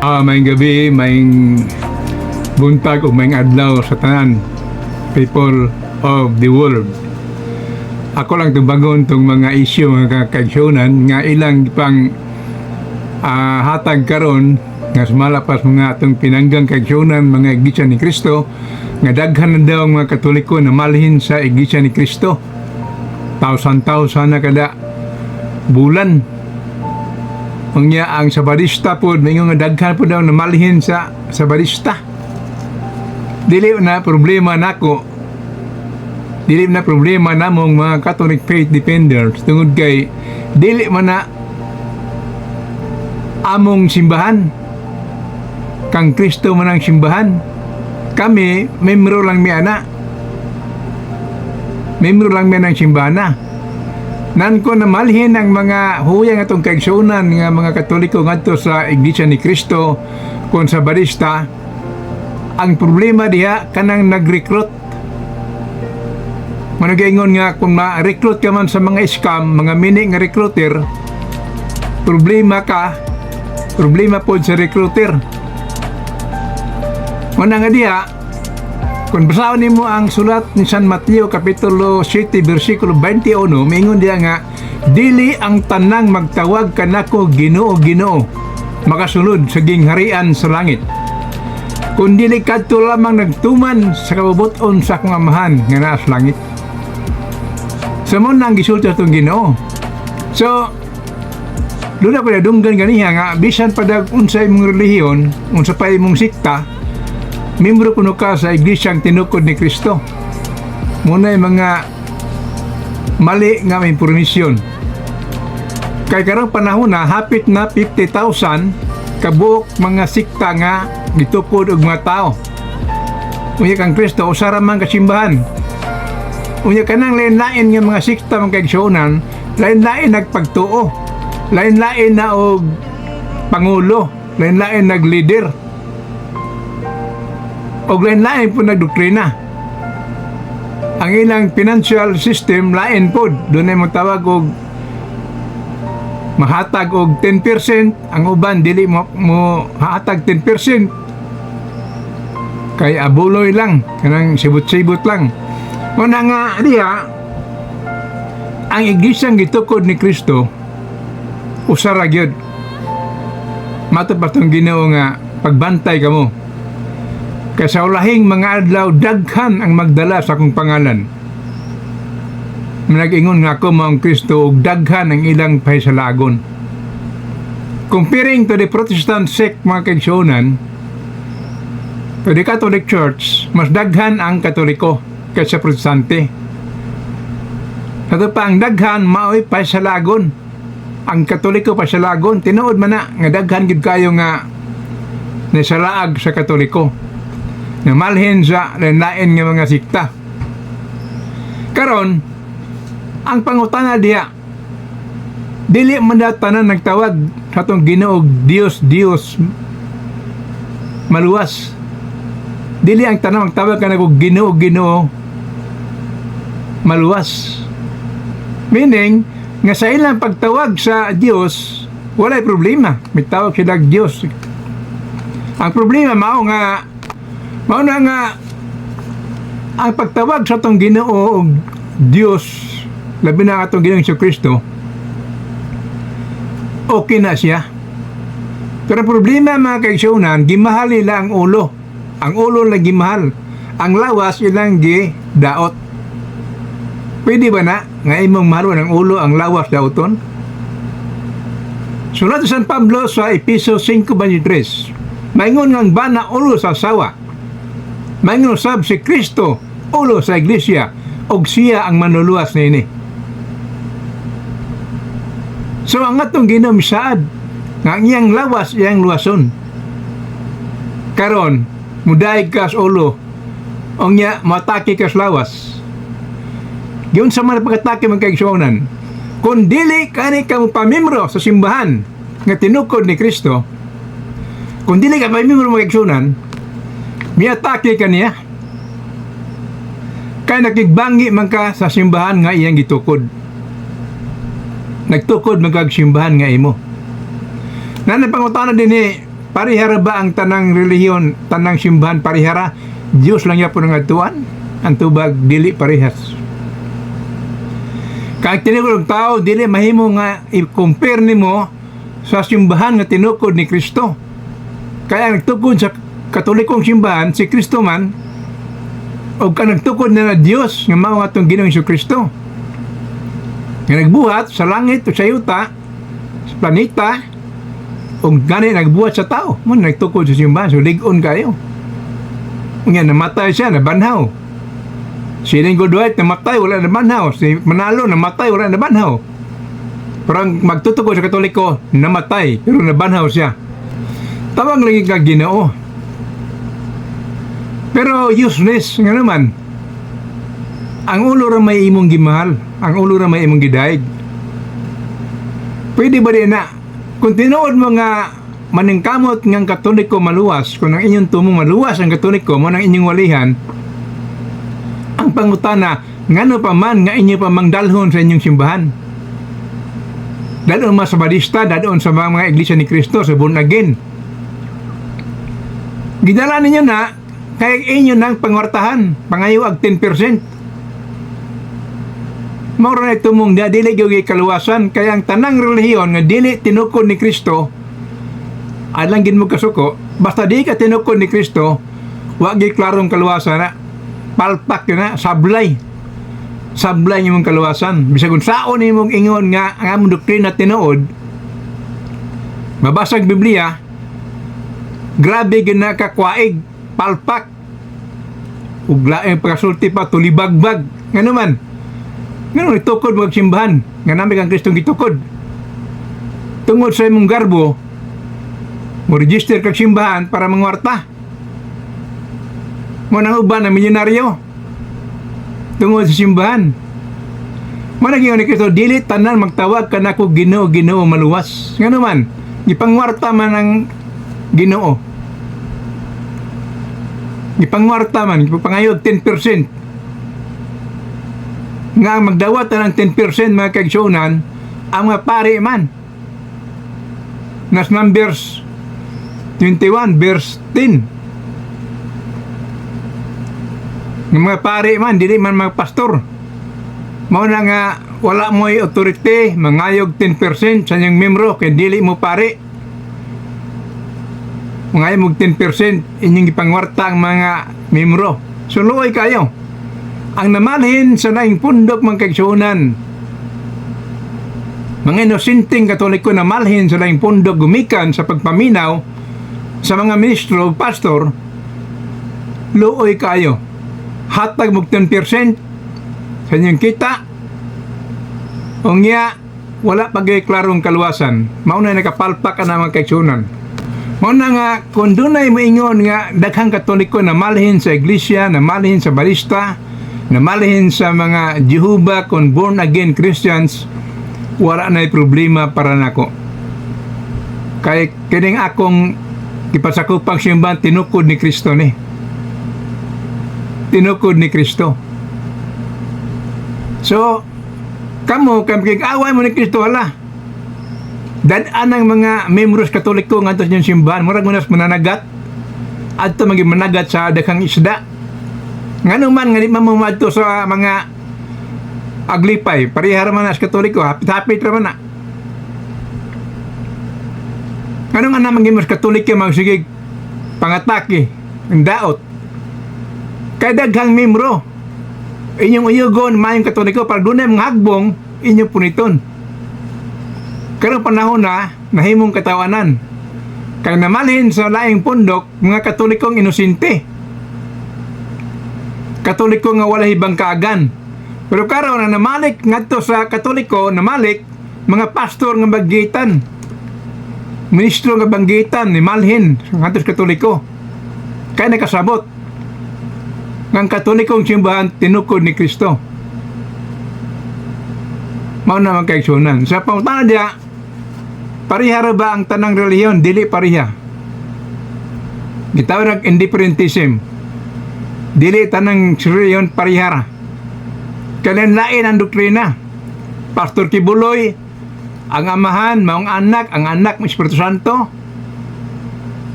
May gabi, may buntag o may adlaw sa tanan people of the world. Ako lang tubagon tong mga isyu, mga kakaigsunan nga ilang pang hatag karon nga sumalapas mga atong pinanggang kaigsunan, mga iglesia ni Kristo, nga daghan na daw ang mga Katoliko na malhin sa iglesia ni Kristo. Tausan-tausan na kada bulan. Ang Sabadista po, may nga daghan po daw na malhin sa Sabadista. Dili na problema nako. Dili na problema namong mga Catholic faith defenders tungod kay dili man na among simbahan. Kang Kristo man ang simbahan. Kami, membro lang mi ana. Membro lang mi ng simbahan na. Nan ko na malhin ang mga huyang atong kaigsunan nga mga Katoliko ngadto sa Iglesia ni Kristo kung sa Sabadista. Ang problema diha kanang nag-recruit. Managaingon nga kung ma-recruit ka man sa mga scam, mga mini nga recruiter, problema po sa recruiter. Muna nga diha, kung basahon nimo ang sulat ni San Mateo Kapitulo 7 versikulo 21, mingon diha nga, dili ang tanang magtawag kanako Ginoo Ginoo, makasulod sa gingharian sa langit. Kung dili kadto lamang nagtuman sa kabubuton sa akong Amahan nga naa sa langit. Sa mo nang gisulti atong Ginoo. So, doon ako nadunggan ganiha nga, bisan padag unsay mong relihiyon, unsa pa imong sikta, membro kuno ka sa iglesyang tinukod ni Kristo. Muna yung mga mali nga may impormasyon. Kay karong panahon na hapit na 50,000 kabuok mga sikta nga gitukod og mga tao. Unya kang Kristo usara man kasimbahan. Unya kanang lain-lain nga mga sikta mga kaigsuonan, lain-lain nagpagtuo, lain-lain na og pangulo, lain-lain nag-leader, og lain-lain po nagdoktrina. Ang ilang financial system lain po, doon ay matawag og mahatag og 10%, ang uban dili mo hatag 10%. Kay abuloy lang, kanang sibot-sibot lang. Una nga diha, ang iglesyang gitukod ni Kristo usara gyud. Matod pa tong Ginoo nga pagbantay kamo. Kaya sa ulahing mga adlaw, daghan ang magdala sa akong pangalan. Nag-ingon nga ako mga Kristo, ug daghan ang ilang pahisalagon. Comparing to the Protestant sect mga kaigsuonan, to the Catholic Church, mas daghan ang Katoliko kaysa Protestante. Ito pa ang daghan, mao'y pahisalagon. Ang Katoliko pahisalagon, tinuod man na, nga daghan gid kayo nga nasalaag sa Katoliko. Na malhin sa lain-lain nga mga sikta. Karon, ang pangutana diha, dili man tanan nagtawag sa atong Ginoo Dios maluwas. Dili ang tanan magtawag kanako Ginoo maluwas. Meaning, nga sa ilang pagtawag sa Dios, walay problema. May tawag sila Dios. Ang problema mao na nga ang pagtawag sa itong Ginoo o Diyos, labi na itong Ginoong Hesus Kristo, okay na siya. Pero problema mga kaigsuonan, gimahal nila ang ulo. Ang ulo lang gimahal. Ang lawas ilang gidaot. Pwede ba na nga imong mahal ang ulo, ang lawas daoton? Sulat sa San Pablo sa Episo 5:23, maingon nga ang bana ulo sa asawa, maingon sab si Kristo ulo sa iglesia, og siya ang manuluwas nini. So ang atong Ginoo misaad nga ang iyang lawas iyang luwason. Karon mudaig ka sa ulo, o niya matake ka sa lawas. Yun sa mga pagkatake mga kaigsuonan, kung dili kani ka mo pamimro sa simbahan nga tinukod ni Kristo, kung dili ka pamimro mga kaigsuonan, miatake ka niya. Kaya nakigbangi man ka sa simbahan nga iyang gitukod. Nagtukod magkagsimbahan nga imo. Na napangutana din parihara ba ang tanang relihiyon, tanang simbahan parihara? Diyos lang yapon ang atuan, ang tubag dili parehas. Kang tinukod tao, dili mahimo nga i-compare nimo sa simbahan nga tinukod ni Kristo. Kaya nagtukod sa Katolikong simbahan, si Kristo man, o ka nagtukod na Diyos nga mao nga itong Ginoong Jesucristo. Nga nagbuhat sa langit o sa yuta, sa planeta, o gani nagbuhat sa tao. Mo nagtukod sa simbahan, so ligon kayo. Nga namatay siya, nabanhaw. Si Ringo Dwight namatay, wala nabanhaw. Si Manalo namatay, wala nabanhaw. Parang magtutukod sa Katoliko, namatay, pero nabanhaw siya. Tawag lagi ka Ginoo. Pero useless nga naman. Ang ulo ra may imong gimahal, ang ulo ra may imong gidaig. Pwede ba din na kung tinuod mo nga maningkamot ng Katoliko maluwas, kung ang inyong tumong maluwas ang Katoliko mo ng inyong walihan, ang pangutana, ngano pa man nga inyo pa mangdalhon sa inyong simbahan. Dadon mas sa Badista, dadon sa mga iglesia ni Kristo, sa born again. Gidala ninyo na, kaya inyo nang pangwartahan, pangayuag 10%. Maura na itumong na dili gyud kaluwasan, kaya ang tanang relihiyon nga dili tinukod ni Kristo, alang gin mo kasuko, basta di ka tinukod ni Kristo, wa gyud klarong kaluwasan na, palpak yun na, sablay niyo mong kaluwasan. Bisag kung saon niyo mong ingon nga ang among doktrina tinuod, mabasag Biblia, grabe gina kakwaig, palpak, uglaeng pagkasulti pa, tulibagbag, nga naman, nga itukod mo simbahan, nga namin kang Kristong gitukod. Tungod sa imong garbo, mo register kag simbahan para mangwarta. Mo nang uban na milyonaryo tungod sa simbahan. Managing ni Kristo, dili tanan magtawag ka na ko Ginoo, Ginoo maluwas. Nga naman, ipangwarta man ang Ginoo. Ipangwarta man, ipangayod 10%. Nga magdawat na ng 10% mga kaigsunan, ang mga pari man. Nas Numbers 21 verse 10. Ng mga pari man, dili man mga pastor. Mao na nga, wala mo'y authority, mangayog 10% sa inyong membro, kaya dili mo pari. Mangayog mo 10%, inyong ipangwarta ang mga membro. So, luoy kayo. Ang namalhin sa naing pundok mga kaigsunan, mga inosinteng Katoliko namalhin sa naing pundok gumikan sa pagpaminaw sa mga ministro o pastor, luoy kayo. Hatag mo 10% sa inyong kita, o nga, wala pagkiklarong kaluwasan. Mauna nakapalpak ka na mga kaigsunan. Mauna nga, kung dunay moingon nga daghang Katoliko na malhin sa iglesia, na malhin sa barista, na malhin sa mga Jehovah kung born again Christians, wala na'y problema para nako. Kay kining akong ipasakupang simbahan, tinukod ni Kristo ni. Tinukod ni Kristo. So, kamo away mo ni Kristo, hala. Dadaan ang mga membros Katoliko nga ito yung simbahan, murag munas mananagat, at ito maging managat sa daghang isda. Nga naman, nga di mamumadto sa mga aglipay, parihara man as Katoliko, hapit-hapit raman na. Ano nga naman gimos Katoliko, magsigig pangatake, ang daot. Kaya daghang membro, inyong uyugon, mayong Katoliko, para doon ay mga hagbong, inyong puniton. Karong panahon na, nahimong katawanan. Kaya namalhin sa laing pundok, mga Katolikong inosente. Katoliko nga wala hibang kaagan. Pero karon na namalik ngadto sa Katoliko, namalik mga pastor nga baggitan. Ministro nga banggitan ni malhin ngadto sa Katoliko. Kaya nakasabot ng Katolikong simbahan tinukod ni Kristo. Mao na man kaigsunan. Sa pangutana dia, parihara ba ang tanang relihiyon? Dili pariha. Gitawag ng indifferentism. Dili tanang relihiyon parihara. Kalenlain ang doktrina. Pastor Kibuloy, ang amahan, maong anak, ang anak ng Espiritu Santo.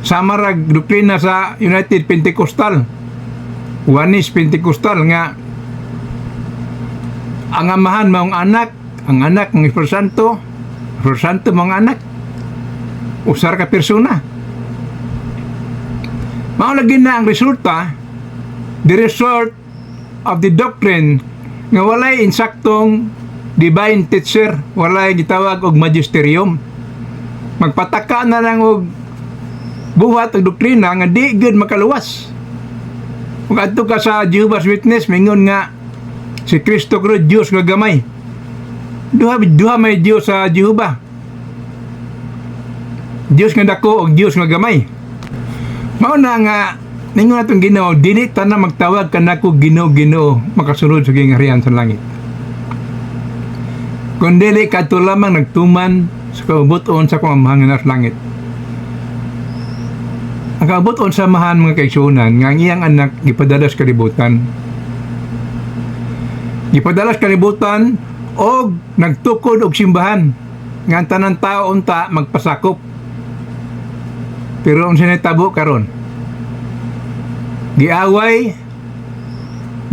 sama ra doktrina sa United Pentecostal, Oneness Pentecostal nga ang amahan maong anak, ang anak ng Espiritu Santo maong anak, usar ka persona. Mao lagi na ang resulta, the result of the doctrine nga walay insaktong divine teacher, walay gitawag og magisterium. Magpataka na lang og buhat og doktrina nga di gud makaluwas. Kung adto ka sa Jehovah's Witness, mingon nga si Kristo Cruz Dios nga gamay. Duha may Dios sa Jehovah. Dios nga dako og Dios nga gamay. Mao na nga ningon atong Ginoo, dili ta na magtawag kanako Ginoo, makasulod sa gingharian sa langit. Kundi kadto lamang nagtuman sa kaubuton sa pamamahangan sa langit. Ang kaubuton sa mahan mga kaigsunan nga ang iyang anak gipadalas kalibutan. Gipadalas kalibutan og nagtukod og simbahan nga ang tanang tao unta magpasakop. Pero ang sinitabo karon, giaway,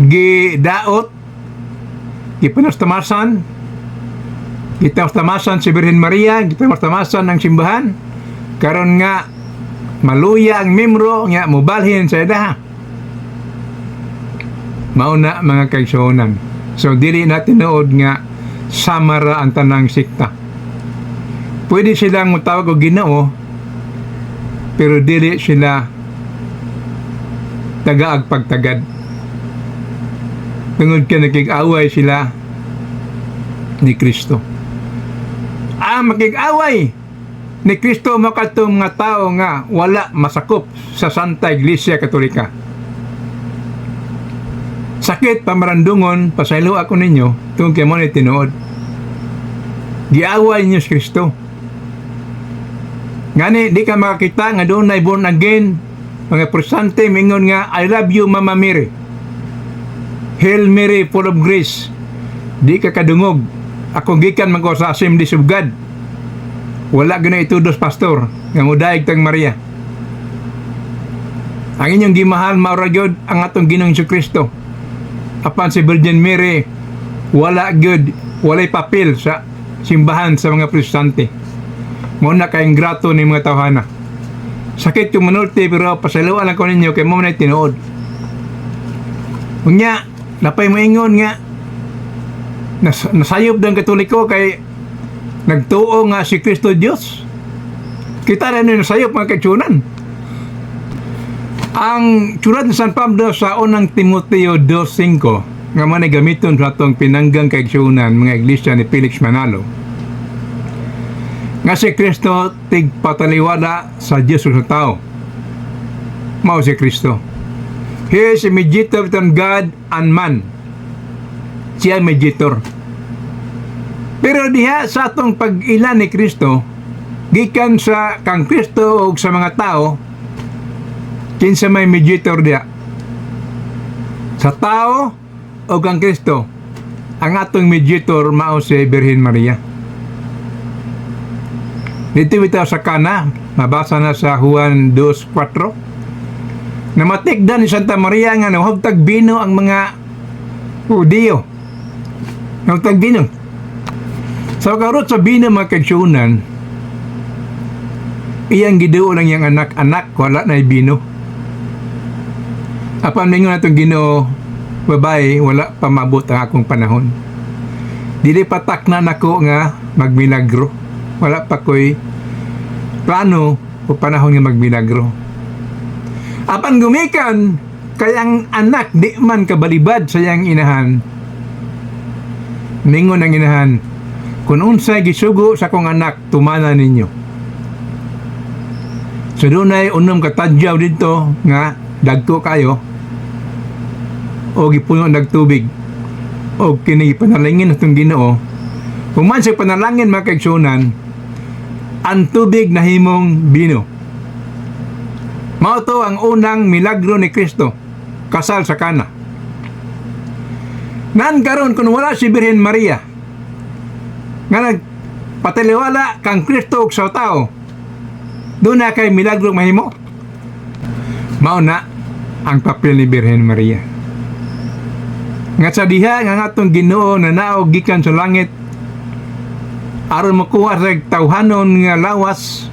gidaot, gipanastamasan, gitastamasan si Birhen Maria, gitastamasan ang simbahan, karon nga maluya ang membro nga mobalhin sa idaha. Mauna mga kaigsuonan. So dili natin nood nga samara ang tanang sikta. Pwede silang mutawag og Ginoo, pero dili sila tagaag pagtagad. Tungod ka nakig-away sila ni Kristo. Makig-away ni Kristo makatong nga tao nga wala masakop sa Santa Iglesia Katolika. Sakit pamarandungon, pasaylo ako ninyo, tungkol kay mo ni tinuod. Giaway niyo si Kristo. Ngani, di ka makakita nga doon na born again, mga prosante, mingon nga, I love you, Mama Mary. Hail Mary, full of grace. Di ka kadungog. Ako gikan man ko sa Assemblies of God. Wala gina itudos, pastor, nga mudaig tang Maria. Ang inyong gimahal, mauragyod, ang atong Ginoong Kristo. Apan si Virgin Mary, wala good, walay papel sa simbahan sa mga protestante. Muna kayong grato ni mga tawhana. Sakit yung manulti, pero pasaluan lang ko ninyo kay mo na tinuod. Unya, napay mo ingon nga, nasayop ng Katoliko kay nagtuo nga si Kristo Diyos. Kita na nyo nasayop mga kaitsunan. Ang sulat ni San Pablo sa unang Timoteo 2:5 nga man gamiton sa atong pinanggang kaigsunan mga iglesia ni Felix Manalo, nga si Kristo tigpataliwala sa Diyos sa tao. Mao si Kristo. He is a mediator between God and man. Siya mediator. Pero diha sa atong pag-ilan ni Kristo, gikan sa kang Kristo o sa mga tao, kinsa may mediator diha? Sa tao o kang Kristo, ang atong mediator mao si Birhen Maria. Dito bitaw sa Kana, mabasa na sa Juan 2:4. Namatikdan ni Santa Maria nga nahugtag bino ang mga Hudiyo. Nahugtag bino. So karot sa bino mga kaigsunan, iyang giduo lang yung anak-anak, wala na bino. Apan ningon natong Ginoo, babae, wala pa mabot ang akong panahon. Dili patak na nako nga magmilagro. Wala pa ko'y plano o panahon nga magmilagro. Apan gumikan, kayang anak di man kabalibad sa iyang inahan. Mingon ang inahan, kung unsay gisugo sa kong anak, tumana ninyo. So doon ay unom katadyaw dito nga dagko kayo o gipuno nagtubig o kini panalangin itong Ginoo. Kung man sa panalangin mga kaigsunan, ang tubig na himong bino. Mao to ang unang milagro ni Kristo, kasal sa Kana. Nan karon kung wala si Birhen Maria nga nagpataliwala kang Kristo sa tao, doon na kay milagro mahimo. Mao na ang papel ni Birhen Maria. Nga sa diha nga atong Ginoo na naog gikan sa langit aron makuha sa tawhanon nga lawas,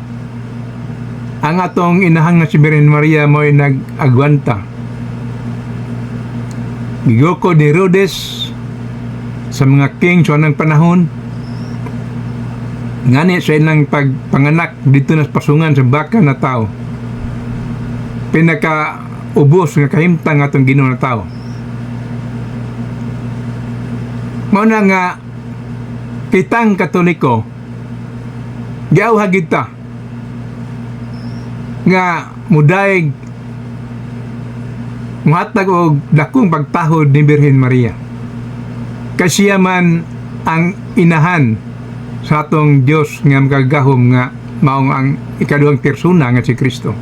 ang atong inahang na si Birhen Maria mo'y nag-agwanta. Gigoko ni Herodes sa mga king sa anang panahon, ngani sa ilang pagpanganak dito na sa pasungan sa baka na tao, pinaka-ubos nga kahimtang atong Ginoo na tao. Mao na nga kitang Katoliko giawha kita nga mudayeg muhatag og dakong pagtahod ni Birhen Maria. Kasi man ang inahan sa atong Dios nga magagahom nga maong ang ikaduhang persona nga si Kristo.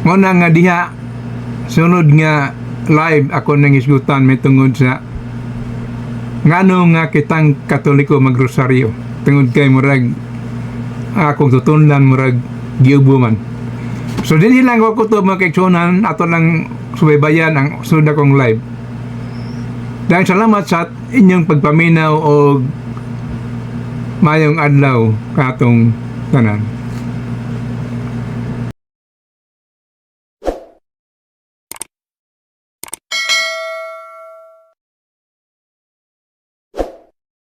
Mo na nga diha sunod nga live ako nang isgutan may tungod sa ngano nga kitang Katoliko magrosaryo tungod kay murag akong tutunlan murag giubo man. So din hilang ko to mga kaigsunan ato lang subaybayan ang sunod akong live. Dahil salamat sa inyong pagpaminaw o mayong adlaw katong tanan.